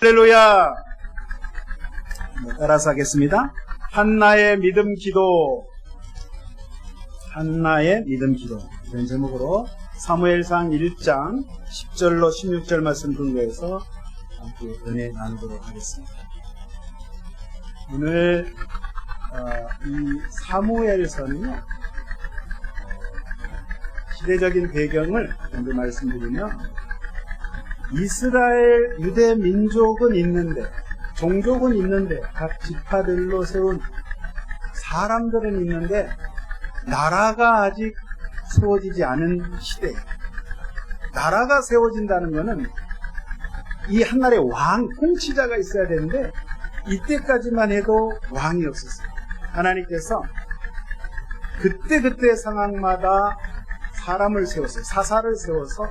할렐루야. 따라서 하겠습니다. 한나의 믿음 기도. 한나의 믿음 기도. 이런 제목으로 사무엘상 1장 10절로 16절 말씀 근거해서 함께 은혜 나누도록 하겠습니다. 오늘 이 사무엘서는요, 시대적인 배경을 먼저 말씀드리면, 이스라엘 유대 민족은 있는데, 종족은 있는데, 각 지파들로 세운 사람들은 있는데 나라가 아직 세워지지 않은 시대. 나라가 세워진다는 것은 이 한나라의 왕, 통치자가 있어야 되는데 이때까지만 해도 왕이 없었어요. 하나님께서 그때 상황마다 사람을 세웠어요. 사사를 세워서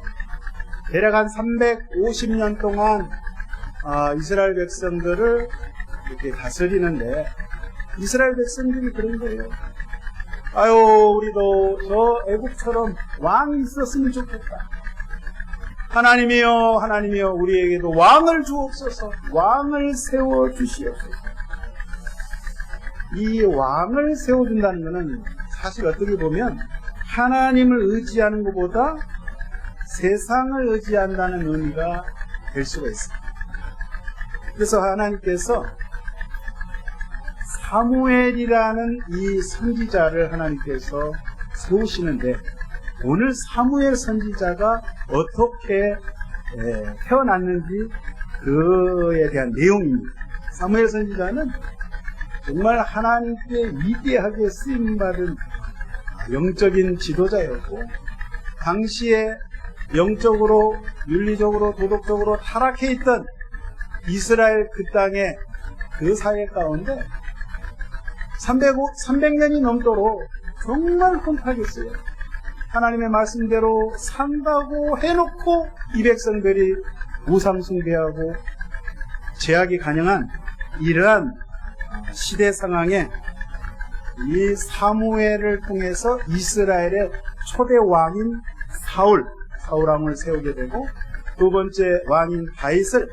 대략 한 350년 동안 이스라엘 백성들을 이렇게 다스리는데, 이스라엘 백성들이 그런 거예요. 아유, 우리도 저 애국처럼 왕이 있었으면 좋겠다. 하나님이여, 하나님이여, 우리에게도 왕을 주옵소서. 왕을 세워주시옵소서. 이 왕을 세워준다는 것은 사실 어떻게 보면 하나님을 의지하는 것보다 세상을 의지한다는 의미가 될 수가 있습니다. 그래서 하나님께서 사무엘이라는 이 선지자를 하나님께서 세우시는데, 오늘 사무엘 선지자가 어떻게 태어났는지 그에 대한 내용입니다. 사무엘 선지자는 정말 하나님께 위대하게 쓰임받은 영적인 지도자였고, 당시에 영적으로, 윤리적으로, 도덕적으로 타락해 있던 이스라엘 그 땅의 그 사회 가운데 300년이 넘도록 정말 혼탁했어요. 하나님의 말씀대로 산다고 해놓고 이 백성들이 우상숭배하고 제약이 가능한 이러한 시대 상황에 이 사무엘을 통해서 이스라엘의 초대 왕인 사울왕을 세우게 되고, 두 번째 왕인 다윗을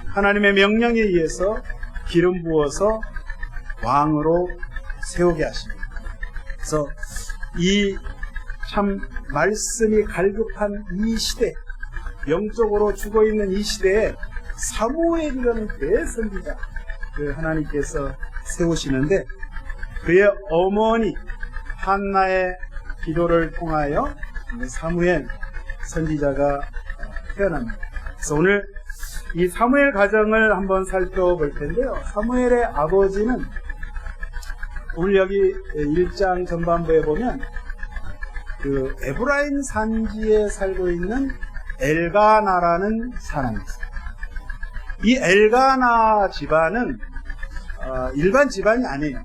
하나님의 명령에 의해서 기름 부어서 왕으로 세우게 하십니다. 그래서 이 참 말씀이 갈급한 이 시대, 영적으로 죽어있는 이 시대에 사무엘이라는 대선지자 하나님께서 세우시는데, 그의 어머니 한나의 기도를 통하여 사무엘 선지자가 태어납니다. 그래서 오늘 이 사무엘 가정을 한번 살펴볼 텐데요. 사무엘의 아버지는 오늘 여기 1장 전반부에 보면 그 에브라임 산지에 살고 있는 엘가나라는 사람이 있어요. 이 엘가나 집안은 일반 집안이 아니에요.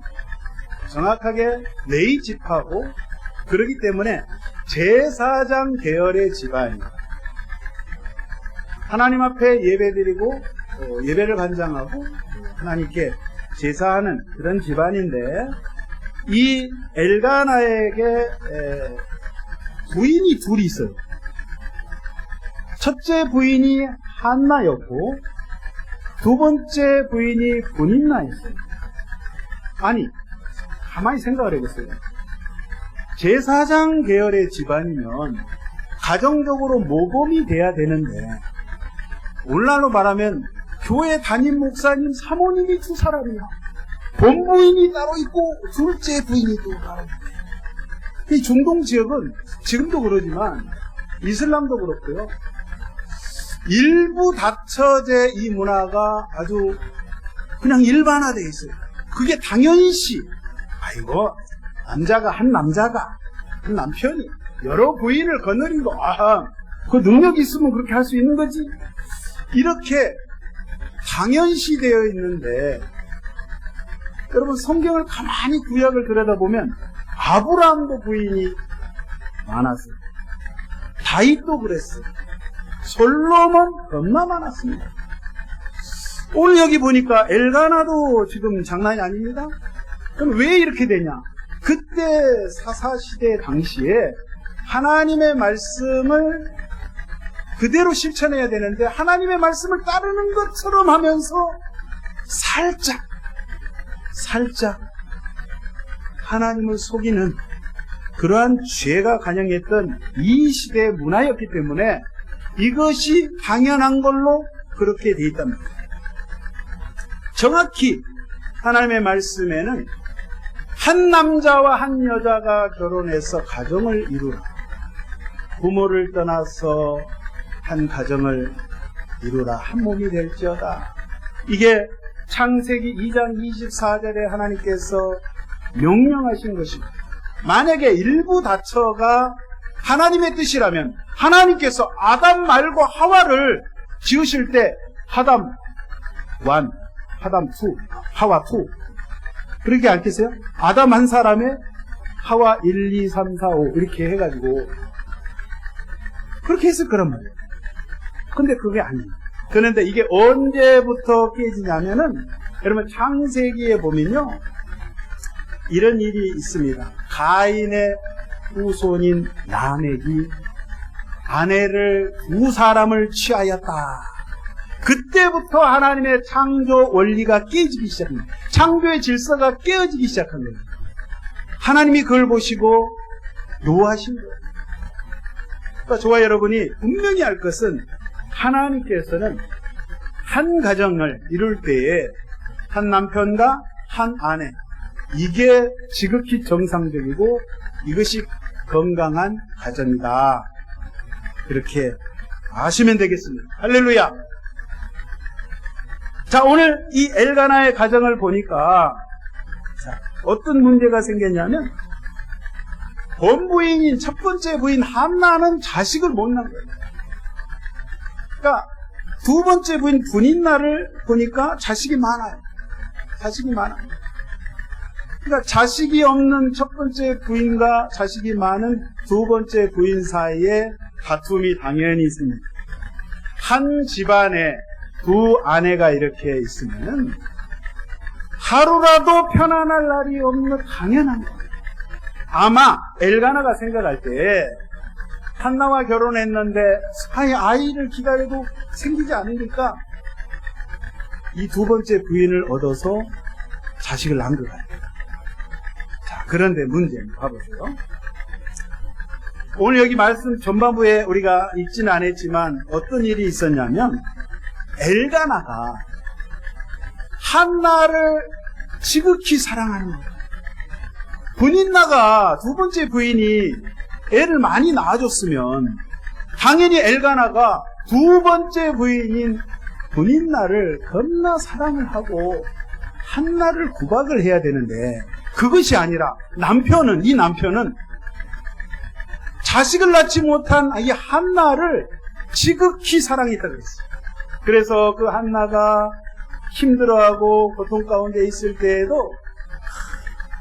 정확하게 레위 지파고, 그렇기 때문에 제사장 계열의 집안입니다. 하나님 앞에 예배드리고 예배를 관장하고 하나님께 제사하는 그런 집안인데, 이 엘가나에게 부인이 둘이 있어요. 첫째 부인이 한나였고, 두 번째 부인이 분인나였어요. 아니, 가만히 생각을 해보세요. 제사장 계열의 집안이면 가정적으로 모범이 돼야 되는데, 오늘날로 말하면 교회 담임 목사님 사모님이 두 사람이야. 본부인이 따로 있고 둘째 부인이 또 따로 있고. 이 중동 지역은 지금도 그러지만 이슬람도 그렇고요, 일부 다처제 이 문화가 아주 그냥 일반화되어 있어요. 그게 당연시, 아이고, 한 남편이 여러 부인을 거느리고, 그 능력이 있으면 그렇게 할 수 있는 거지, 이렇게 당연시 되어 있는데, 여러분 성경을 가만히 구약을 들여다보면 아브라함도 부인이 많았어요. 다윗도 그랬어요. 솔로몬 겁나 많았습니다. 오늘 여기 보니까 엘가나도 지금 장난이 아닙니다. 그럼 왜 이렇게 되냐? 그때 사사시대 당시에 하나님의 말씀을 그대로 실천해야 되는데 하나님의 말씀을 따르는 것처럼 하면서 살짝 하나님을 속이는 그러한 죄가 관영했던 이 시대의 문화였기 때문에 이것이 당연한 걸로 그렇게 돼 있단 말이에요. 정확히 하나님의 말씀에는 한 남자와 한 여자가 결혼해서 가정을 이루라. 부모를 떠나서 한 가정을 이루라. 한 몸이 될지어다. 이게 창세기 2장 24절에 하나님께서 명령하신 것입니다. 만약에 일부 다처가 하나님의 뜻이라면 하나님께서 아담 말고 하와를 지으실 때 아담 1, 아담 2, 하와 2 그렇게 않겠어요? 아담 한 사람에 하와 1, 2, 3, 4, 5 이렇게 해가지고 그렇게 했을 거란 말이에요. 근데 그게 아니에요. 그런데 이게 언제부터 깨지냐면은 여러분 창세기에 보면요 이런 일이 있습니다. 가인의 후손인 라멕이 아내를 두 사람을 취하였다. 그때부터 하나님의 창조 원리가 깨지기 시작합니다. 창조의 질서가 깨어지기 시작한 거예요. 하나님이 그걸 보시고 노하신 거예요. 그러니까 저와 여러분이 분명히 알 것은 하나님께서는 한 가정을 이룰 때에 한 남편과 한 아내 이게 지극히 정상적이고 이것이 건강한 가정이다. 이렇게 아시면 되겠습니다. 할렐루야. 자, 오늘 이 엘가나의 가정을 보니까 어떤 문제가 생겼냐면 본부인인 첫 번째 부인 한나는 자식을 못 낳은 거예요. 그러니까 두 번째 부인 분인나를 보니까 자식이 많아요. 그러니까 자식이 없는 첫 번째 부인과 자식이 많은 두 번째 부인 사이에 다툼이 당연히 있습니다. 한 집안에 두 아내가 이렇게 있으면 하루라도 편안할 날이 없는 당연한 거예요. 아마 엘가나가 생각할 때 한나와 결혼했는데 아이를 기다려도 생기지 않으니까 이 두 번째 부인을 얻어서 자식을 낳은 것 같아요. 자, 그런데 문제는 봐보세요. 오늘 여기 말씀 전반부에 우리가 읽지는 않았지만 어떤 일이 있었냐면 엘가나가 한나를 지극히 사랑하는 거예요. 분인나가 두 번째 부인이 애를 많이 낳아줬으면 당연히 엘가나가 두 번째 부인인 분인나를 겁나 사랑을 하고 한나를 구박을 해야 되는데 그것이 아니라 이 남편은 자식을 낳지 못한 이 한나를 지극히 사랑했다고 그랬어요. 그래서 그 한나가 힘들어하고 고통 가운데 있을 때에도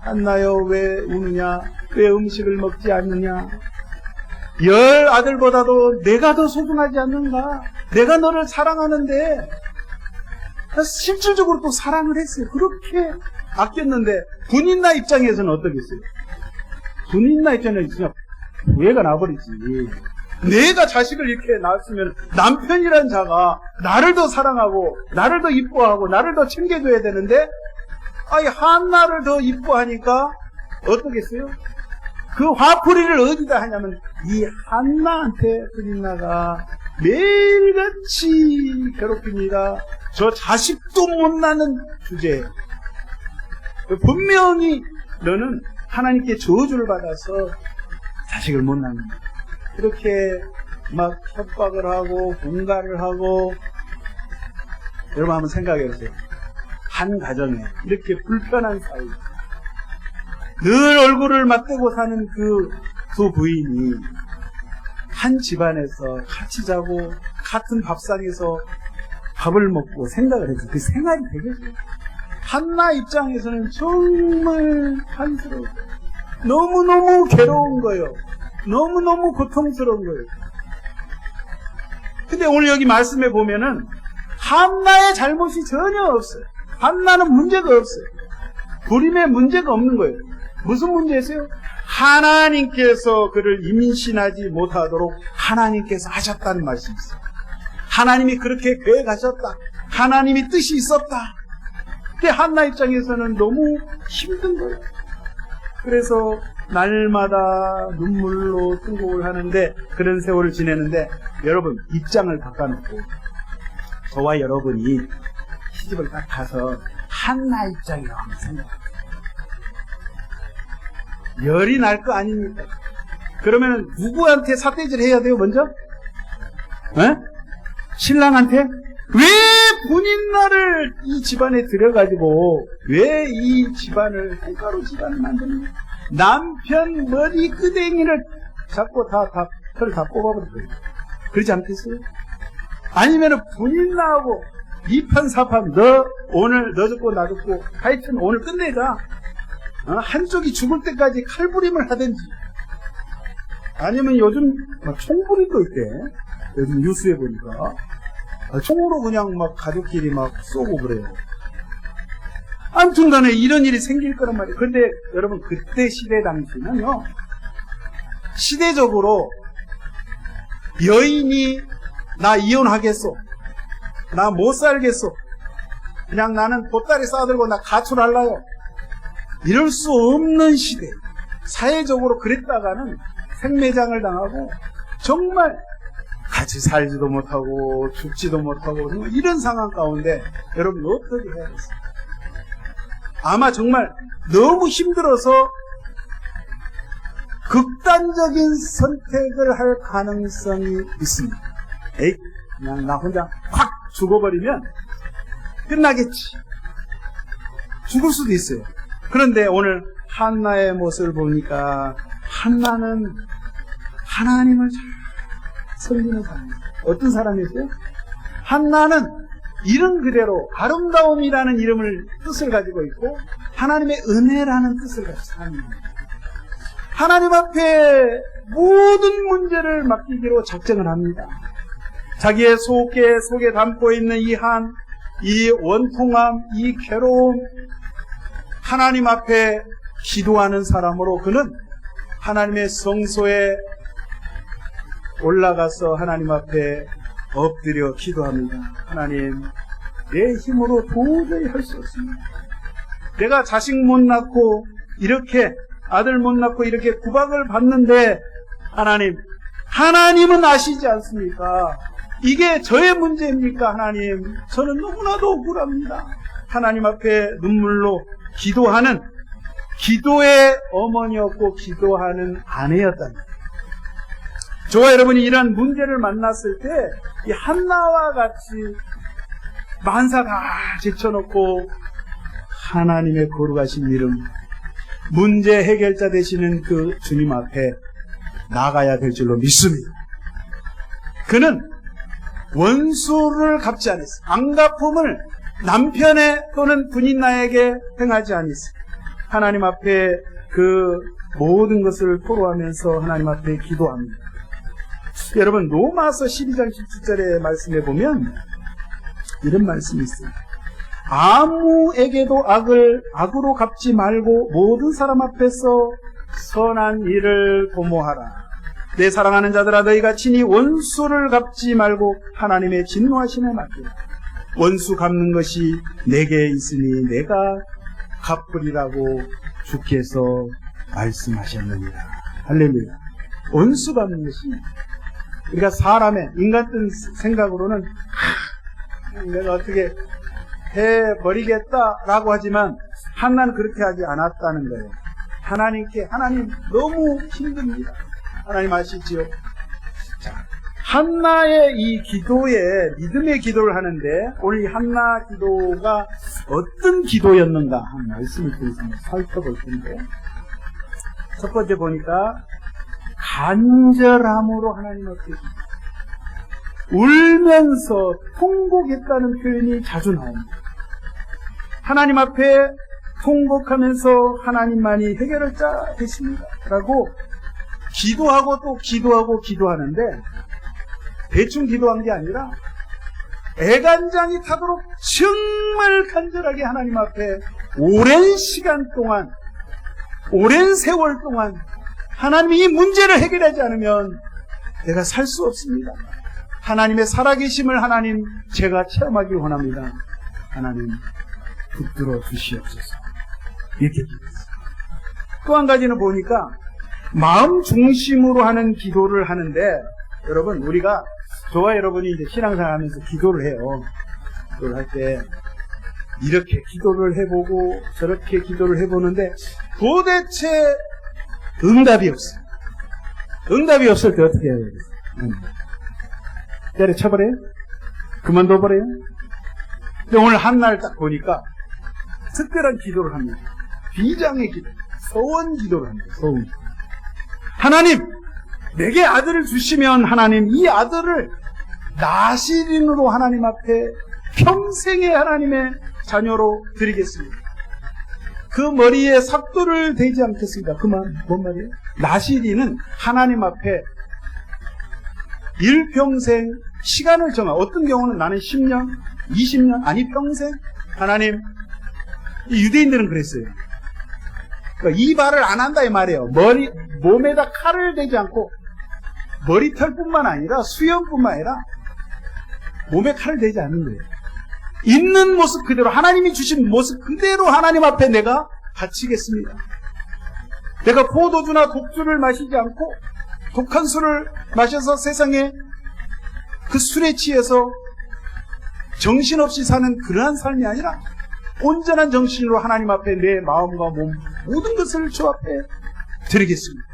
한나여 왜 우느냐, 왜 음식을 먹지 않느냐, 10 아들보다도 내가 더 소중하지 않는가, 내가 너를 사랑하는데 실질적으로 또 사랑을 했어요. 그렇게 아꼈는데 분인나 입장에서는 어떻겠어요? 분인나 입장에서는 진짜 후회가 나버리지. 내가 자식을 이렇게 낳았으면 남편이란 자가 나를 더 사랑하고 나를 더 이뻐하고 나를 더 챙겨줘야 되는데 한나를 더 이뻐하니까 어떻겠어요? 그 화풀이를 어디다 하냐면 이 한나한테 분인나가 매일같이 괴롭힙니다. 저 자식도 못 낳는 주제예요. 분명히 너는 하나님께 저주를 받아서 자식을 못 낳는다. 이렇게 막 협박을 하고 공갈을 하고 여러분 한번 생각해 보세요. 한 가정에 이렇게 불편한 사이 늘 얼굴을 맞대고 사는 그 두 부인이 한 집안에서 같이 자고 같은 밥상에서 밥을 먹고 생각을 해서 그 생활이 되겠어요. 한나 입장에서는 정말 한스러워요. 너무너무 괴로운 거예요. 너무너무 고통스러운 거예요. 근데 오늘 여기 말씀에 보면은 한나의 잘못이 전혀 없어요. 한나는 문제가 없어요. 불임에 문제가 없는 거예요. 무슨 문제였어요? 하나님께서 그를 임신하지 못하도록 하나님께서 하셨다는 말씀이 있어요. 하나님이 그렇게 계획하셨다. 하나님이 뜻이 있었다. 근데 한나 입장에서는 너무 힘든 거예요. 그래서 날마다 눈물로 통곡을 하는데 그런 세월을 지내는데 여러분 입장을 바꿔놓고 저와 여러분이 시집을 딱 가서 한나 입장이라고 한번 생각해요. 열이 날 거 아닙니까? 그러면 누구한테 삿대질 해야 돼요 먼저? 에? 신랑한테? 왜 본인 나를 이 집안에 들여가지고 왜 이 집안을 한가로 집안을 만드는 남편 머리끄댕이를 잡고 털을 다 뽑아버릴 거예요. 그러지 않겠어요? 아니면은 본인 나하고 2판 4판 너 오늘 너 죽고 나 죽고 하여튼 오늘 끝내자. 한쪽이 죽을 때까지 칼부림을 하든지 아니면 요즘 총부림도 있대. 요즘 뉴스에 보니까 총으로 그냥 막 가족끼리 막 쏘고 그래요. 아무튼 간에 이런 일이 생길 거란 말이에요. 그런데 여러분 그때 시대 당시는요 시대적으로 여인이 나 이혼하겠소 나 못 살겠소 그냥 나는 보따리 싸들고 나 가출할라요 이럴 수 없는 시대. 사회적으로 그랬다가는 생매장을 당하고 정말 같이 살지도 못하고 죽지도 못하고 이런 상황 가운데 여러분 어떻게 해야겠어요? 아마 정말 너무 힘들어서 극단적인 선택을 할 가능성이 있습니다. 에이 그냥 나 혼자 확 죽어버리면 끝나겠지. 죽을 수도 있어요. 그런데 오늘 한나의 모습을 보니까 한나는 하나님을 잘 섬기는 사람이에요. 어떤 사람이었어요? 한나는 이름 그대로 아름다움이라는 이름을 뜻을 가지고 있고 하나님의 은혜라는 뜻을 가지고 삽니다. 하나님 앞에 모든 문제를 맡기기로 작정을 합니다. 자기의 속에 담고 있는 이 원통함, 이 괴로움, 하나님 앞에 기도하는 사람으로 그는 하나님의 성소에 올라가서 하나님 앞에 엎드려 기도합니다. 하나님, 내 힘으로 도저히 할 수 없습니다. 내가 자식 못 낳고 이렇게 아들 못 낳고 이렇게 구박을 받는데 하나님은 아시지 않습니까? 이게 저의 문제입니까? 하나님, 저는 너무나도 억울합니다. 하나님 앞에 눈물로 기도하는 기도의 어머니였고 기도하는 아내였답니다. 저와 여러분이 이러한 문제를 만났을 때 이 한나와 같이 만사 다 제쳐놓고 하나님의 거룩하신 이름 문제 해결자 되시는 그 주님 앞에 나가야 될 줄로 믿습니다. 그는 원수를 갚지 않았어요. 안갚음을 남편의 또는 분인나에게 행하지 않았어요. 하나님 앞에 그 모든 것을 토로하면서 하나님 앞에 기도합니다. 여러분 로마서 12장 17절의 말씀에 보면 이런 말씀이 있어요. 아무에게도 악으로 갚지 말고 모든 사람 앞에서 선한 일을 도모하라. 내 사랑하는 자들아 너희가 친히 원수를 갚지 말고 하나님의 진노하심에 맡기라. 원수 갚는 것이 내게 있으니 내가 갚으리라고 주께서 말씀하셨느니라. 할렐루야. 원수 갚는 것이 그러니까 사람의 인간된 생각으로는 내가 어떻게 해버리겠다라고 하지만 한나는 그렇게 하지 않았다는 거예요. 하나님 너무 힘듭니다. 하나님 아시지요? 자, 한나의 이 기도에 믿음의 기도를 하는데 오늘 이 한나 기도가 어떤 기도였는가 하는 말씀을 통해서 살펴볼 텐데 첫 번째 보니까 간절함으로 하나님 앞에 울면서 통곡했다는 표현이 자주 나옵니다. 하나님 앞에 통곡하면서 하나님만이 해결할자 되십니다 라고 기도하고 또 기도하는데 대충 기도한 게 아니라 애간장이 타도록 정말 간절하게 하나님 앞에 오랜 시간 동안 오랜 세월 동안 하나님이 이 문제를 해결하지 않으면 내가 살 수 없습니다. 하나님의 살아계심을 하나님 제가 체험하기 원합니다. 하나님 붙들어 주시옵소서. 이렇게 기도했어요. 또 한 가지는 보니까 마음 중심으로 하는 기도를 하는데, 여러분 우리가 저와 여러분이 이제 신앙생활 하면서 기도를 해요. 기도를 할 때 이렇게 기도를 해보고 저렇게 기도를 해보는데 도대체 응답이 없어요. 응답이 없을 때 어떻게 해야 되겠어요? 때려쳐버려요? 그만둬버려요? 근데 오늘 한날 딱 보니까 특별한 기도를 합니다. 비장의 기도, 서원 기도를 합니다. 서원 기도. 하나님, 내게 아들을 주시면 하나님 이 아들을 나시린으로 하나님 앞에 평생의 하나님의 자녀로 드리겠습니다. 그 머리에 삭도를 대지 않겠습니다. 그만, 뭔 말이에요? 나시린은 하나님 앞에 일평생 시간을 정하, 어떤 경우는 나는 10년, 20년, 아니 평생. 하나님, 이 유대인들은 그랬어요. 그러니까 이발을 안 한다 이 말이에요. 몸에다 칼을 대지 않고 머리털뿐만 아니라 수염뿐만 아니라 몸에 칼을 대지 않는 거예요. 있는 모습 그대로, 하나님이 주신 모습 그대로 하나님 앞에 내가 바치겠습니다. 내가 포도주나 독주를 마시지 않고 독한 술을 마셔서 세상에 그 술에 취해서 정신없이 사는 그러한 삶이 아니라 온전한 정신으로 하나님 앞에 내 마음과 몸 모든 것을 주 앞에 드리겠습니다.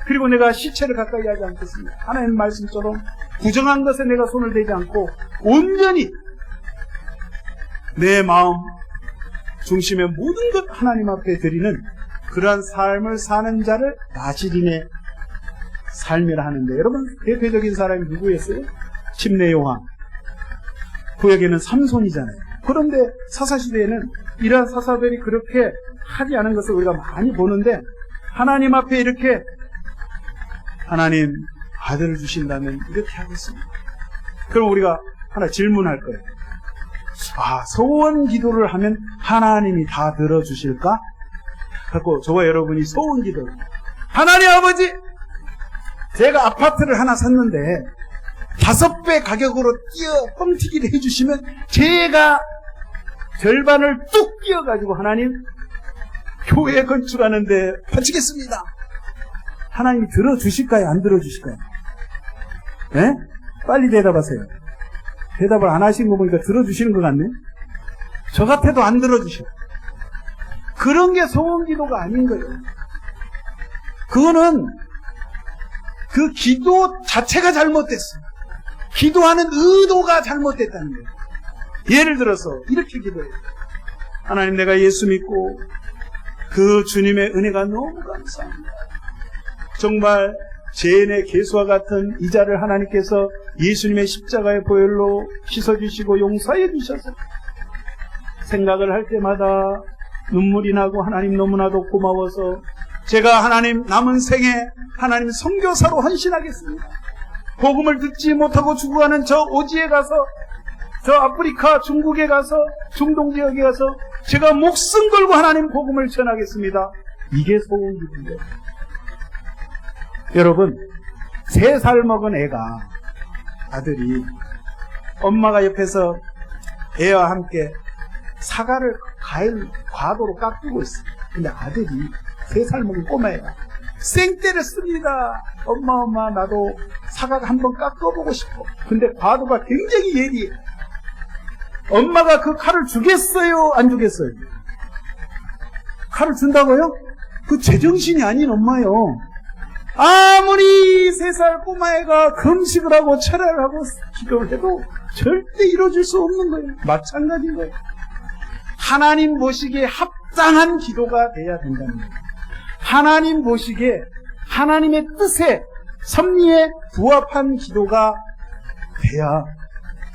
그리고 내가 시체를 가까이 하지 않겠습니다. 하나님 말씀처럼 부정한 것에 내가 손을 대지 않고 온전히 내 마음 중심의 모든 것 하나님 앞에 드리는 그러한 삶을 사는 자를 나시린의 삶이라 하는데, 여러분 대표적인 사람이 누구였어요? 침례 요한. 구약에는 삼손이잖아요. 그런데 사사시대에는 이러한 사사들이 그렇게 하지 않은 것을 우리가 많이 보는데, 하나님 앞에 이렇게 하나님 아들을 주신다면 이렇게 하겠습니다. 그럼 우리가 하나 질문할 거예요. 아, 소원 기도를 하면 하나님이 다 들어주실까? 그래서 저와 여러분이 소원 기도를, 하나님 아버지, 제가 아파트를 하나 샀는데 5배 가격으로 뻥튀기를 해주시면 제가 절반을 뚝 끼워가지고 하나님 교회 건축하는데 바치겠습니다. 하나님이 들어주실까요? 안 들어주실까요? 네? 빨리 대답하세요. 대답을 안 하신 거 보니까 들어주시는 것 같네. 저 같아도 안 들어주셔. 그런 게 소원 기도가 아닌 거예요. 그거는 그 기도 자체가 잘못됐어요. 기도하는 의도가 잘못됐다는 거예요. 예를 들어서 이렇게 기도해요. 하나님, 내가 예수 믿고 그 주님의 은혜가 너무 감사합니다. 정말 죄인의 개수와 같은 이 자를 하나님께서 예수님의 십자가의 보혈로 씻어주시고 용서해 주셔서 생각을 할 때마다 눈물이 나고, 하나님 너무나도 고마워서 제가 하나님 남은 생에 하나님 선교사로 헌신하겠습니다. 복음을 듣지 못하고 죽어가는 저 오지에 가서, 저 아프리카 중국에 가서, 중동 지역에 가서 제가 목숨 걸고 하나님 복음을 전하겠습니다. 이게 소원 기도예요. 여러분, 3살 먹은 애가, 아들이 엄마가 옆에서 애와 함께 사과를 과도로 깎고 있어요. 근데 아들이 3살 먹은 꼬마애가 생떼를 씁니다. 엄마 나도 사과 한번 깎아보고 싶어. 근데 과도가 굉장히 예리해. 엄마가 그 칼을 주겠어요? 안 주겠어요? 칼을 준다고요? 그 제정신이 아닌 엄마요. 아무리 3살 꼬마애가 금식을 하고 철야를 하고 기도를 해도 절대 이루어질 수 없는 거예요. 마찬가지인 거예요. 하나님 보시기에 합당한 기도가 돼야 된다는 거예요. 하나님 보시기에 하나님의 뜻에, 섭리에 부합한 기도가 돼야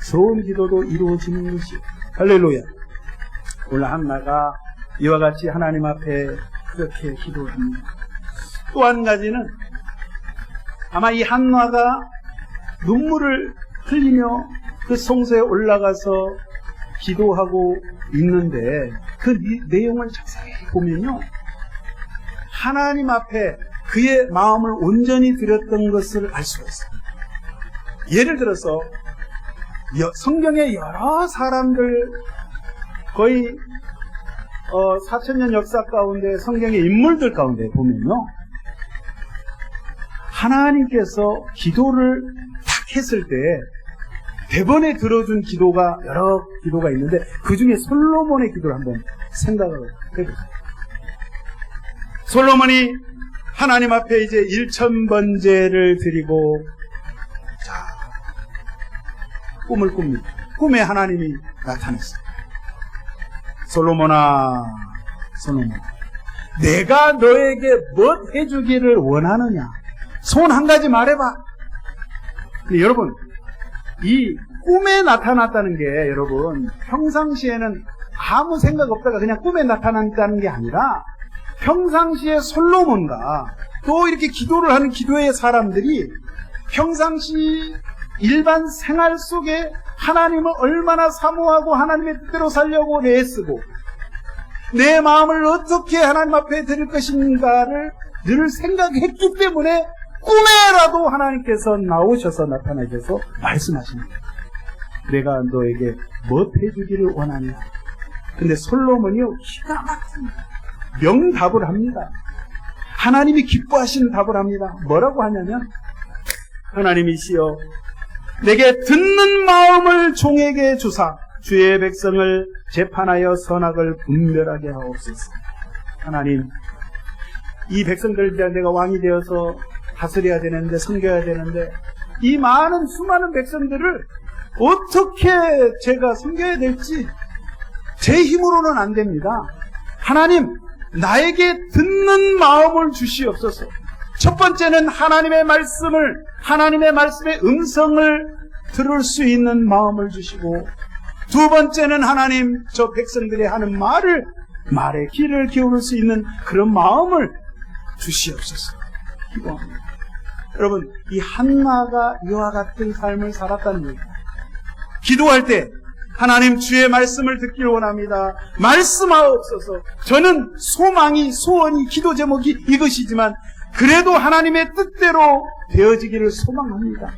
좋은 기도도 이루어지는 것이에요. 할렐루야. 오늘 한나가 이와 같이 하나님 앞에 그렇게 기도를 합니다. 또 한 가지는 아마 이 한나가 눈물을 흘리며 그 성소에 올라가서 기도하고 있는데 그 내용을 자세히 보면요, 하나님 앞에 그의 마음을 온전히 드렸던 것을 알 수가 있어요. 예를 들어서 성경의 여러 사람들, 거의 4,000년 역사 가운데 성경의 인물들 가운데 보면요, 하나님께서 기도를 딱 했을 때 대번에 들어준 기도가 여러 기도가 있는데 그 중에 솔로몬의 기도를 한번 생각을 해보세요. 솔로몬이 하나님 앞에 이제 1,000번제를 드리고, 자, 꿈을 꿉니다. 꿈에 하나님이 나타났어요. 솔로몬아, 내가 너에게 뭐 해주기를 원하느냐? 손 한 가지 말해봐. 근데 여러분, 이 꿈에 나타났다는 게 여러분 평상시에는 아무 생각 없다가 그냥 꿈에 나타난다는 게 아니라 평상시에 솔로몬과 또 이렇게 기도를 하는 기도의 사람들이 평상시 일반 생활 속에 하나님을 얼마나 사모하고 하나님의 뜻대로 살려고 애쓰고 내 마음을 어떻게 하나님 앞에 드릴 것인가를 늘 생각했기 때문에 꿈에라도 하나님께서 나오셔서 나타나셔서 말씀하십니다. 내가 너에게 뭐 해주기를 원하냐. 근데 솔로몬이요, 기가 막힙니다. 명답을 합니다. 하나님이 기뻐하시는 답을 합니다. 뭐라고 하냐면, 하나님이시여 내게 듣는 마음을 종에게 주사 주의 백성을 재판하여 선악을 분별하게 하옵소서. 하나님, 이 백성들 대한 내가 왕이 되어서 다스려야 되는데, 섬겨야 되는데, 이 많은 수많은 백성들을 어떻게 제가 섬겨야 될지 제 힘으로는 안 됩니다. 하나님, 나에게 듣는 마음을 주시옵소서. 첫 번째는 하나님의 말씀의 음성을 들을 수 있는 마음을 주시고, 두 번째는 하나님, 저 백성들이 하는 말에 귀를 기울일 수 있는 그런 마음을 주시옵소서. 기도합니다. 여러분, 이 한나가 이와 같은 삶을 살았다는 거예요. 기도할 때 하나님 주의 말씀을 듣길 원합니다. 말씀하옵소서. 저는 소원이 기도 제목이 이것이지만 그래도 하나님의 뜻대로 되어지기를 소망합니다.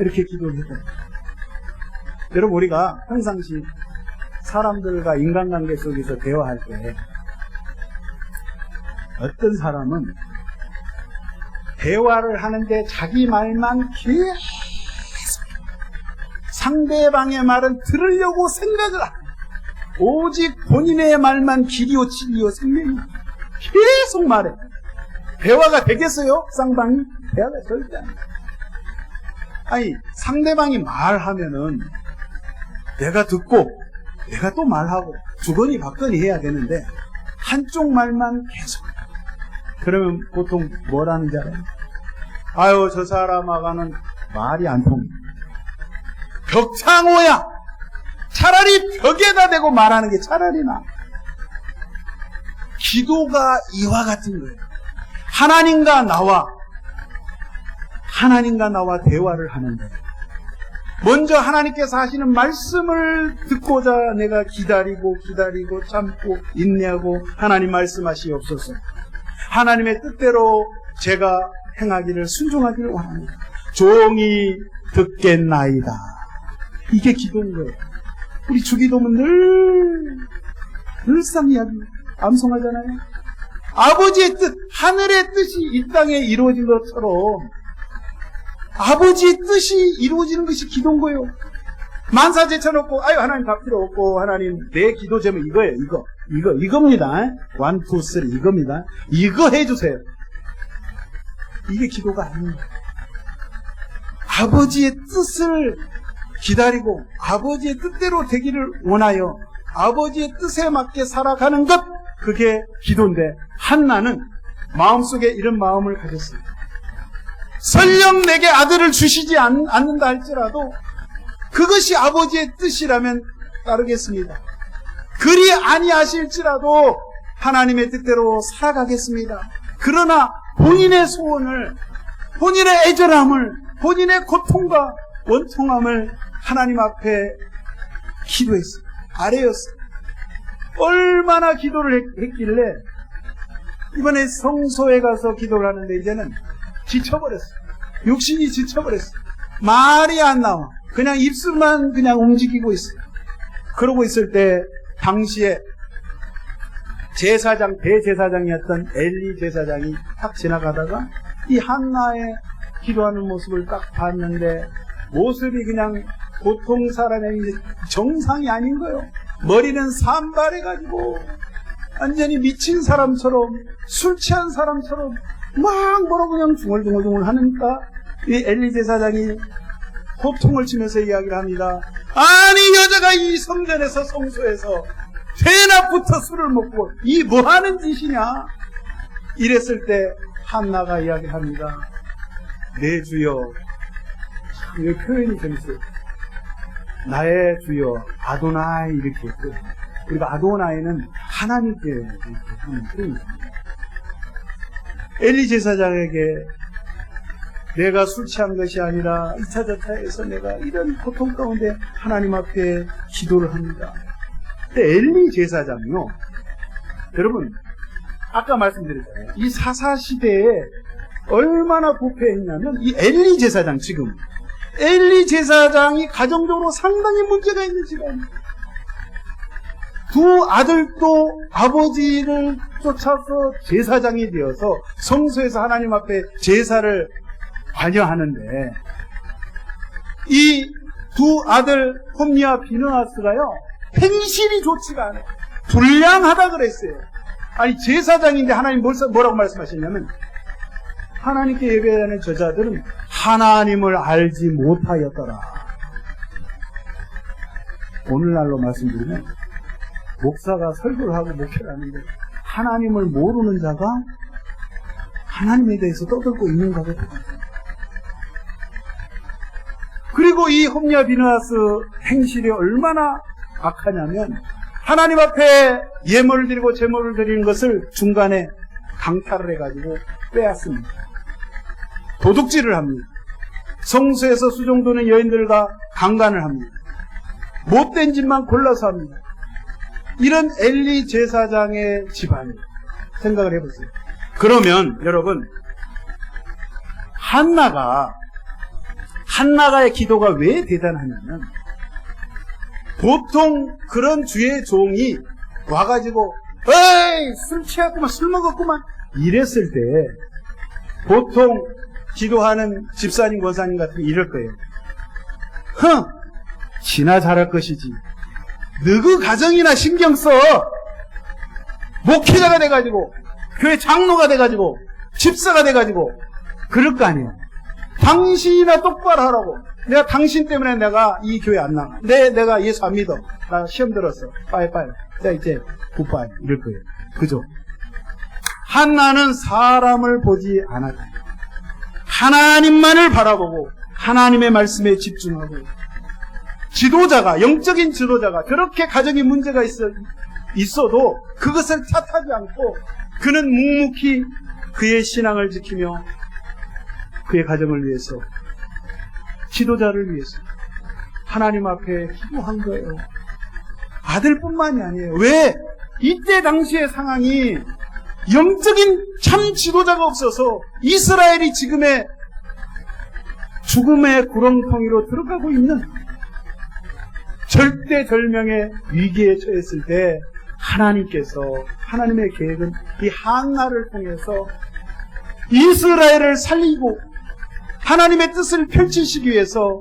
이렇게 기도를 해요. 여러분, 우리가 평상시 사람들과 인간관계 속에서 대화할 때 어떤 사람은 대화를 하는데 자기 말만 계속 상대방의 말은 들으려고 생각을 합니다. 오직 본인의 말만 길이요 진리요 생명이 계속 말해. 대화가 되겠어요? 쌍방이? 대화가 절대 안 돼요. 아니, 상대방이 말하면은 내가 듣고 내가 또 말하고 주거니 받거니 해야 되는데 한쪽 말만 계속. 그러면 보통 뭐라는지 알아요? 아유, 저 사람하고는 말이 안 통해. 벽창호야. 차라리 벽에다 대고 말하는 게 차라리 나아. 기도가 이와 같은 거예요. 하나님과 나와 대화를 하는데 먼저 하나님께서 하시는 말씀을 듣고자 내가 기다리고 참고 인내하고 하나님 말씀하시옵소서. 하나님의 뜻대로 제가 행하기를 순종하기를 원합니다. 종이 듣겠나이다. 이게 기도인 거예요. 우리 주기도면 늘상 이야기 암송하잖아요. 아버지의 뜻, 하늘의 뜻이 이 땅에 이루어진 것처럼 아버지의 뜻이 이루어지는 것이 기도인 거예요. 만사 제쳐놓고 아유 하나님 다 필요 없고 하나님 내 기도 제목 이거예요. 이겁니다. 1, 2, 3 이겁니다. 이거 해주세요. 이게 기도가 아닙니다. 아버지의 뜻을 기다리고 아버지의 뜻대로 되기를 원하여 아버지의 뜻에 맞게 살아가는 것, 그게 기도인데 한나는 마음속에 이런 마음을 가졌어요. 설령 내게 아들을 주시지 않는다 할지라도 그것이 아버지의 뜻이라면 따르겠습니다. 그리 아니하실지라도 하나님의 뜻대로 살아가겠습니다. 그러나 본인의 소원을, 본인의 애절함을, 본인의 고통과 원통함을 하나님 앞에 기도했어요. 아뢰었어요. 얼마나 기도를 했길래 이번에 성소에 가서 기도를 하는데 이제는 지쳐버렸어. 육신이 지쳐버렸어. 말이 안 나와. 그냥 입술만 그냥 움직이고 있어. 그러고 있을 때 당시에 제사장, 대제사장이었던 엘리 제사장이 탁 지나가다가 이 한나의 기도하는 모습을 딱 봤는데 모습이 그냥 보통 사람의 정상이 아닌 거예요. 머리는 산발해가지고 완전히 미친 사람처럼 술 취한 사람처럼 막 뭐라고 그냥 중얼중얼 하니까 이 엘리 제사장이 호통을 치면서 이야기를 합니다. 아니 여자가 이 성전에서 성소에서 대낮부터 술을 먹고 이 뭐하는 짓이냐. 이랬을 때 한나가 이야기합니다. 내 주여. 이 표현이 재밌어요. 나의 주여 아도나이 이렇게 했고, 그리고 아도나이는 하나님께 이렇게 하는 표현입니다. 엘리 제사장에게 내가 술 취한 것이 아니라 2차 저차에서 내가 이런 고통 가운데 하나님 앞에 기도를 합니다. 근데 엘리 제사장이요, 여러분 아까 말씀드렸잖아요. 이 사사시대에 얼마나 부패했냐면 이 엘리 제사장, 지금 엘리 제사장이 가정적으로 상당히 문제가 있는 집안이에요. 두 아들도 아버지를 쫓아서 제사장이 되어서 성소에서 하나님 앞에 제사를 관여하는데 이 두 아들 홈리와 비느하스가요 행실이 좋지가 않아요. 불량하다 그랬어요. 아니 제사장인데 하나님 뭐라고 말씀하셨냐면 하나님께 예배하는 저자들은 하나님을 알지 못하였더라. 오늘날로 말씀드리면 목사가 설교를 하고 목회를 하는데 하나님을 모르는 자가 하나님에 대해서 떠들고 있는가 보다. 그리고 이 홈리와 비느하스 행실이 얼마나 악하냐면 하나님 앞에 예물을 드리고 제물을 드리는 것을 중간에 강탈을 해가지고 빼앗습니다. 도둑질을 합니다. 성소에서 수종도는 여인들과 강간을 합니다. 못된 짓만 골라서 합니다. 이런 엘리 제사장의 집안이에요. 생각을 해보세요. 그러면 여러분 한나가의 기도가 왜 대단하냐면 보통 그런 주의 종이 와가지고 에이 술 취했구만 술 먹었구만 이랬을 때 보통 기도하는 집사님 권사님 같은 게 이럴 거예요. 지나 잘할 것이지 너그 가정이나 신경 써. 목회자가 돼가지고 교회 장로가 돼가지고 집사가 돼가지고 그럴 거 아니에요. 당신이나 똑바로 하라고. 내가 당신 때문에 내가 이 교회 안 나가. 내가 예수 안 믿어. 나 시험 들었어. 빠이빠이. 자 이제 굿바이. 이럴 거예요. 그죠? 한나는 사람을 보지 않았다. 하나님만을 바라보고 하나님의 말씀에 집중하고 지도자가, 영적인 지도자가 그렇게 가정에 문제가 있어도 그것을 탓하지 않고 그는 묵묵히 그의 신앙을 지키며 그의 가정을 위해서, 지도자를 위해서 하나님 앞에 기도한 거예요. 아들뿐만이 아니에요. 왜? 이때 당시의 상황이 영적인 참 지도자가 없어서 이스라엘이 지금의 죽음의 구렁텅이로 들어가고 있는 절대절명의 위기에 처했을 때 하나님께서, 하나님의 계획은 이 한나를 통해서 이스라엘을 살리고 하나님의 뜻을 펼치시기 위해서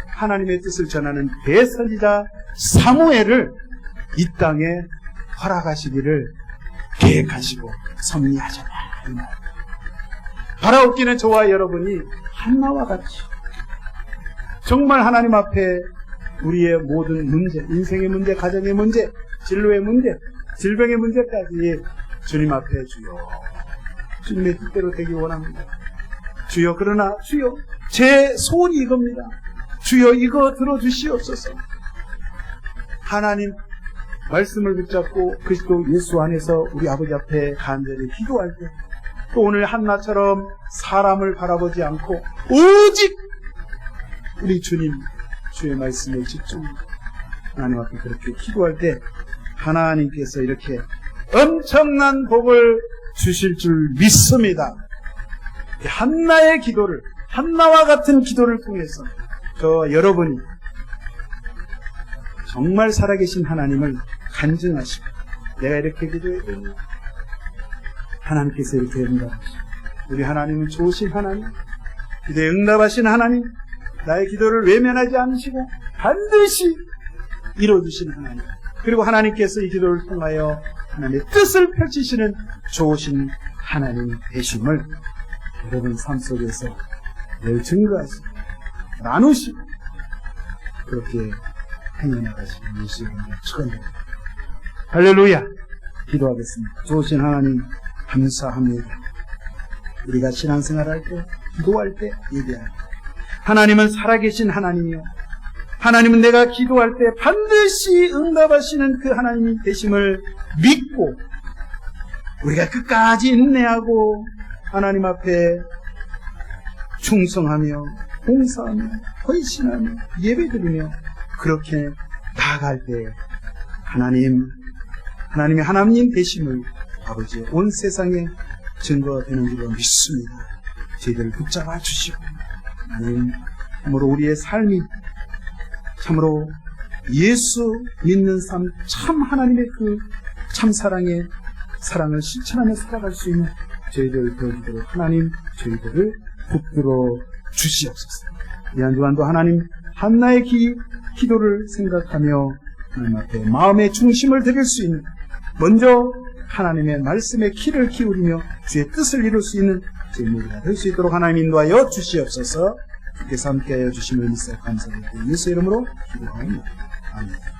하나님의 뜻을 전하는 대선지자 사무엘을 이 땅에 허락하시기를 계획하시고 섭리하셨다. 바라옵기는 저와 여러분이 한나와 같이 정말 하나님 앞에 우리의 모든 문제, 인생의 문제, 가정의 문제, 진로의 문제, 질병의 문제까지 주님 앞에 주여, 주님의 뜻대로 되기 원합니다. 주여, 그러나 주여, 제 소원이 이겁니다. 주여, 이거 들어주시옵소서. 하나님 말씀을 붙잡고 그리스도 예수 안에서 우리 아버지 앞에 간절히 기도할 때, 또 오늘 한나처럼 사람을 바라보지 않고 오직 우리 주님, 주의 말씀에 집중, 하나님 앞에 그렇게 기도할 때 하나님께서 이렇게 엄청난 복을 주실 줄 믿습니다. 한나의 기도를, 한나와 같은 기도를 통해서 저 여러분이 정말 살아계신 하나님을 간증하시고, 내가 이렇게 기도해야 되냐, 하나님께서 이렇게 응답하시고, 우리 하나님은 좋으신 하나님, 기도에 응답하신 하나님, 나의 기도를 외면하지 않으시고 반드시 이루어주시는 하나님, 그리고 하나님께서 이 기도를 통하여 하나님의 뜻을 펼치시는 좋으신 하나님 되심을 여러분 삶 속에서 늘 증거하시고 나누시고 그렇게 행해나가시는 예수의 이름으로 축원드립니다. 할렐루야. 기도하겠습니다. 좋으신 하나님 감사합니다. 우리가 신앙생활할 때, 기도할 때, 예배할 때 하나님은 살아계신 하나님이요, 하나님은 내가 기도할 때 반드시 응답하시는 그 하나님이 되심을 믿고 우리가 끝까지 인내하고 하나님 앞에 충성하며 봉사하며 헌신하며 예배드리며 그렇게 나아갈 때 하나님의 하나님 되심을 아버지 온 세상에 증거되는 줄로 믿습니다. 저희들을 붙잡아 주시고 하나님, 참으로 우리의 삶이 참으로 예수 믿는 삶, 참 하나님의 그 참 사랑을 실천하며 살아갈 수 있는 저희들 되어주도록 하나님 저희들을 붙들어 주시옵소서. 이 한 주간도 하나님 한나의 기도를 생각하며 하나님 앞에 마음의 중심을 드릴 수 있는, 먼저 하나님의 말씀에 귀를 기울이며 주의 뜻을 이룰 수 있는 저희 모두가 될 수 있도록 하나님 인도하여 주시옵소서. 주께서 함께하여 주심을 믿사 감사드리고 예수의 이름으로 기도하옵나이다. 아멘.